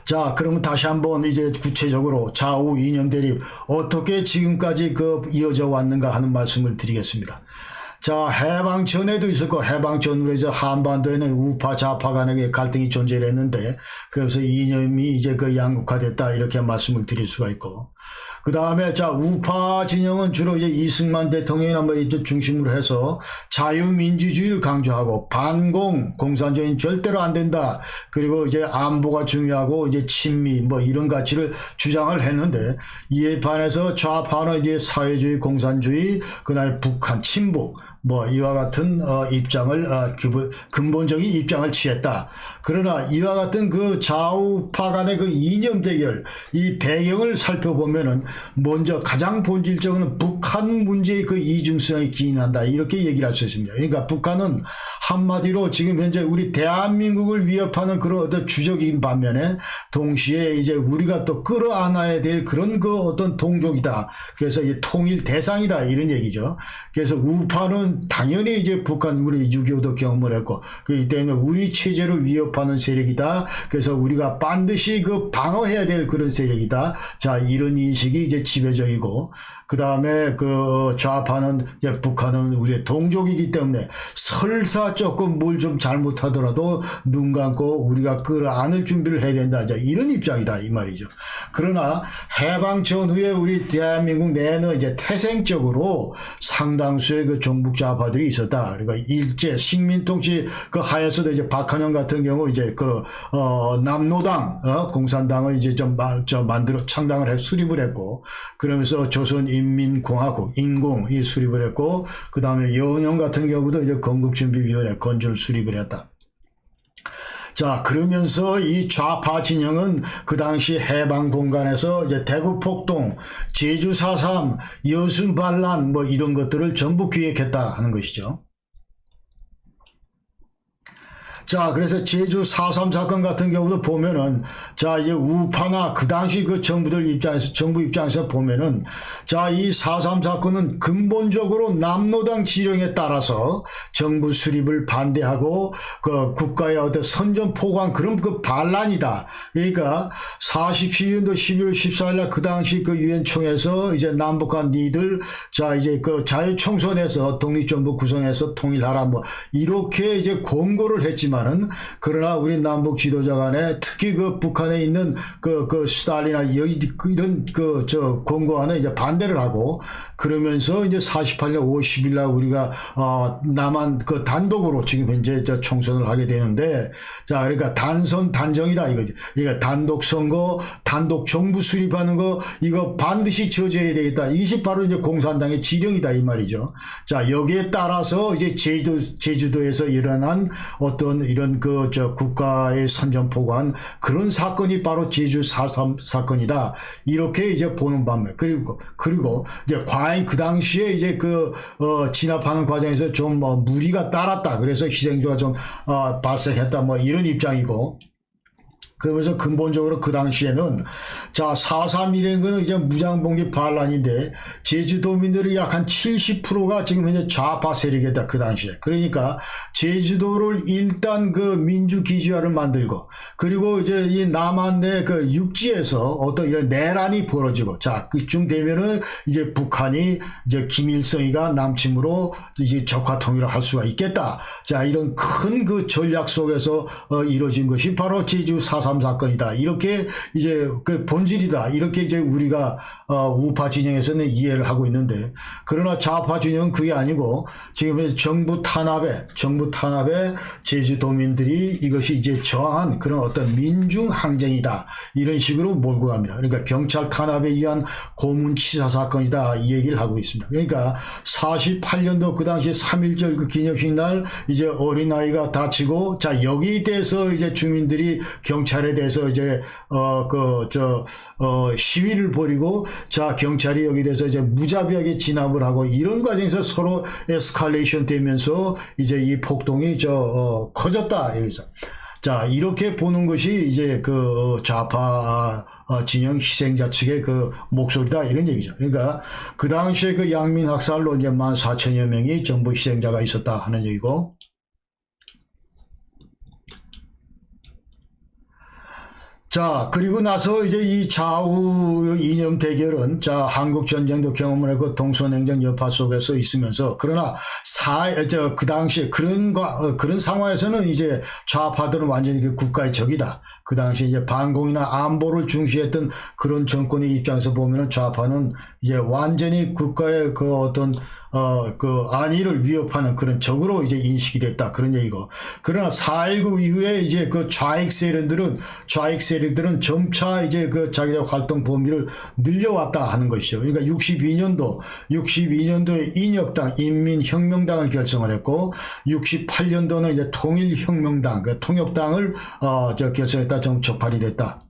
자, 그러면 다시 한번 이제 구체적으로 좌우 이념 대립 어떻게 지금까지 이어져 왔는가 하는 말씀을 드리겠습니다. 자, 해방 전에도 있었고 해방 전후로 이제 한반도에는 우파 좌파 간의 갈등이 존재를 했는데 그래서 이념이 이제 양극화됐다 이렇게 말씀을 드릴 수가 있고, 그 다음에 자 우파 진영은 주로 이제 이승만 대통령이나 뭐 이쪽 중심으로 해서 자유민주주의를 강조하고 반공 공산주의는 절대로 안 된다. 그리고 이제 안보가 중요하고 이제 친미 뭐 이런 가치를 주장을 했는데, 이에 반해서 좌파는 이제 사회주의 공산주의 그다음에 북한 친북 뭐 이와 같은 입장을 근본적인 입장을 취했다. 그러나 이와 같은 좌우파 간의 이념 대결 이 배경을 살펴보면은 먼저 가장 본질적으로는 북한 문제의 이중성이 기인한다 이렇게 얘기를 할 수 있습니다. 그러니까 북한은 한마디로 지금 현재 우리 대한민국을 위협하는 그런 어떤 주적인 반면에 동시에 이제 우리가 또 끌어안아야 될 그런 어떤 동족이다. 그래서 이제 통일 대상이다 이런 얘기죠. 그래서 우파는 당연히 이제 북한 우리 6.25도 경험을 했고 그렇기 때문에 우리 체제를 위협하는 세력이다. 그래서 우리가 반드시 방어해야 될 그런 세력이다. 자, 이런 인식이 이제 지배적이고, 그 다음에 좌파는 이제 북한은 우리의 동족이기 때문에 설사 조금 뭘 좀 잘못하더라도 눈 감고 우리가 끌어안을 준비를 해야 된다. 자, 이런 입장이다 이 말이죠. 그러나 해방 전후에 우리 대한민국 내에는 이제 태생적으로 상당수의 종북 좌파들이 있었다. 그러니까 일제 식민통치 하에서도 이제 박한영 같은 경우 이제 남노당 공산당을 이제 만들어 창당을 수립을 했고, 그러면서 조선인민공화국 인공이 수립을 했고, 그 다음에 여운형 같은 경우도 이제 건국준비위원회 건조를 수립을 했다. 자, 그러면서 이 좌파 진영은 그 당시 해방 공간에서 이제 대구 폭동, 제주 4.3, 여순 반란 뭐 이런 것들을 전부 기획했다 하는 것이죠. 자, 그래서 제주 4.3 사건 같은 경우도 보면은, 자, 이제 우파나 그 당시 정부 입장에서 보면은, 자, 이 4.3 사건은 근본적으로 남노당 지령에 따라서 정부 수립을 반대하고, 국가의 어떤 선전포고한 그런 반란이다. 그러니까 47년도 11월 14일 날 그 당시 유엔 총회에서 이제 남북한 니들, 자, 이제 자유총선에서 독립정부 구성해서 통일하라 뭐, 이렇게 이제 권고를 했지만, 그러나 우리 남북 지도자 간에 특히 북한에 있는 스탈린이나 이런 권고안에 이제 반대를 하고, 그러면서 이제 48년 50일 날 우리가 남한 단독으로 지금 현재 총선을 하게 되는데, 자, 그러니까 단정이다 이거지. 그러니까 단독 선거, 단독 정부 수립하는 거 이거 반드시 저지해야 되겠다. 이것이 바로 이제 공산당의 지령이다 이 말이죠. 자, 여기에 따라서 이제 제주도에서 일어난 어떤 이런 국가의 선전포고한 그런 사건이 바로 제주 4.3 사건이다. 이렇게 이제 보는 반면, 그리고 이제 과연 그 당시에 이제 진압하는 과정에서 좀 무리가 따랐다. 그래서 희생자가 좀 발생했다. 뭐 이런 입장이고, 그러면서 근본적으로 그 당시에는 자 4.3이라는 거는 이제 무장봉기 반란인데 제주도민들이 약 한 70%가 지금 현재 좌파 세력이다 그 당시에. 그러니까 제주도를 일단 민주기지화를 만들고, 그리고 이제 이 남한 내 육지에서 어떤 이런 내란이 벌어지고, 자 그쯤 되면은 이제 북한이 이제 김일성이가 남침으로 이제 적화 통일을 할 수가 있겠다. 자 이런 큰 전략 속에서 이루어진 것이 바로 제주 4.3 사건이다. 이렇게 이제 본질이다. 이렇게 이제 우리가 우파 진영에서는 이해를 하고 있는데, 그러나 좌파 진영은 그게 아니고 지금 정부 탄압에 제주도민들이 이것이 이제 저항한 그런 어떤 민중 항쟁이다. 이런 식으로 몰고 갑니다. 그러니까 경찰 탄압에 의한 고문치사 사건이다. 이 얘기를 하고 있습니다. 그러니까 48년도 그 당시 3.1절 기념식 날 이제 어린아이가 다치고, 자 여기에 대해서 이제 주민들이 경찰에 대해서 이제 시위를 벌이고, 자 경찰이 여기에 대해서 이제 무자비하게 진압을 하고, 이런 과정에서 서로 에스컬레이션 되면서 이제 이 폭동이 커졌다. 여기서 자 이렇게 보는 것이 이제 좌파 진영 희생자 측의 목소리다 이런 얘기죠. 그러니까 그 당시에 양민 학살로 이제 14,000여 명이 전부 희생자가 있었다 하는 얘기고, 자, 그리고 나서 이제 이 좌우 이념 대결은, 자, 한국 전쟁도 경험을 하고 동서냉전 여파 속에서 있으면서, 그러나 그 당시에 그런 상황에서는 이제 좌파들은 완전히 그 국가의 적이다. 그 당시에 이제 반공이나 안보를 중시했던 그런 정권의 입장에서 보면은 좌파는 이제 완전히 국가의 그 어떤 그 안위를 위협하는 그런 적으로 이제 인식이 됐다. 그런 얘기고. 그러나 4.19 이후에 이제 그 좌익 세력들은 점차 이제 그 자기의 활동 범위를 늘려왔다 하는 것이죠. 그러니까 62년도에 인혁당, 인민혁명당을 결성을 했고, 68년도는 이제 통일혁명당, 그 통역당을 결성했다. 정적발이 됐다.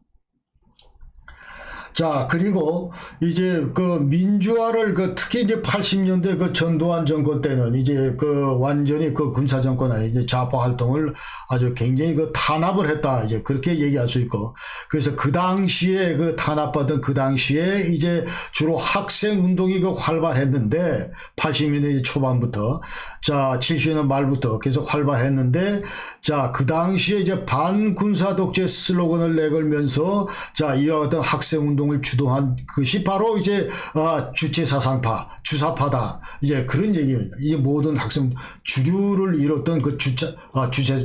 자, 그리고 이제 그 민주화를 특히 이제 80년대 그 전두환 정권 때는 이제 그 완전히 그 군사 정권에 이제 좌파 활동을 아주 굉장히 그 탄압을 했다. 이제 그렇게 얘기할 수 있고. 그래서 그 당시에 그 탄압받은 그 당시에 이제 주로 학생 운동이 그 활발했는데 80년대 초반부터, 자, 70년대 말부터 계속 활발했는데, 자, 그 당시에 이제 반군사 독재 슬로건을 내걸면서, 자, 이와 같은 학생 운동을 주도한 것이 바로 이제 주체 사상파, 주사파다. 이제 그런 얘기입니다. 이제 모든 학생 주류를 이뤘던 그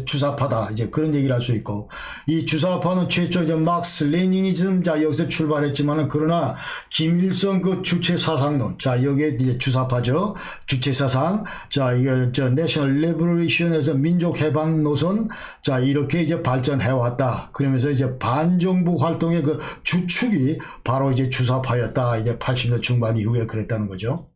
주사파다. 이제 그런 얘기를 할 수 있고, 이 주사파는 최초 이제 막스 레니니즘, 자, 여기서 출발했지만은, 그러나 김일성 그 주체 사상론, 자, 여기에 이제 주사파죠. 주체 사상, 자, 이게 내셔널 리버레이션에서 민족 해방 노선, 자, 이렇게 이제 발전해 왔다. 그러면서 이제 반정부 활동의 그 주축이 바로 이제 주사파였다. 이제 80년 중반 이후에 그랬다는 거죠.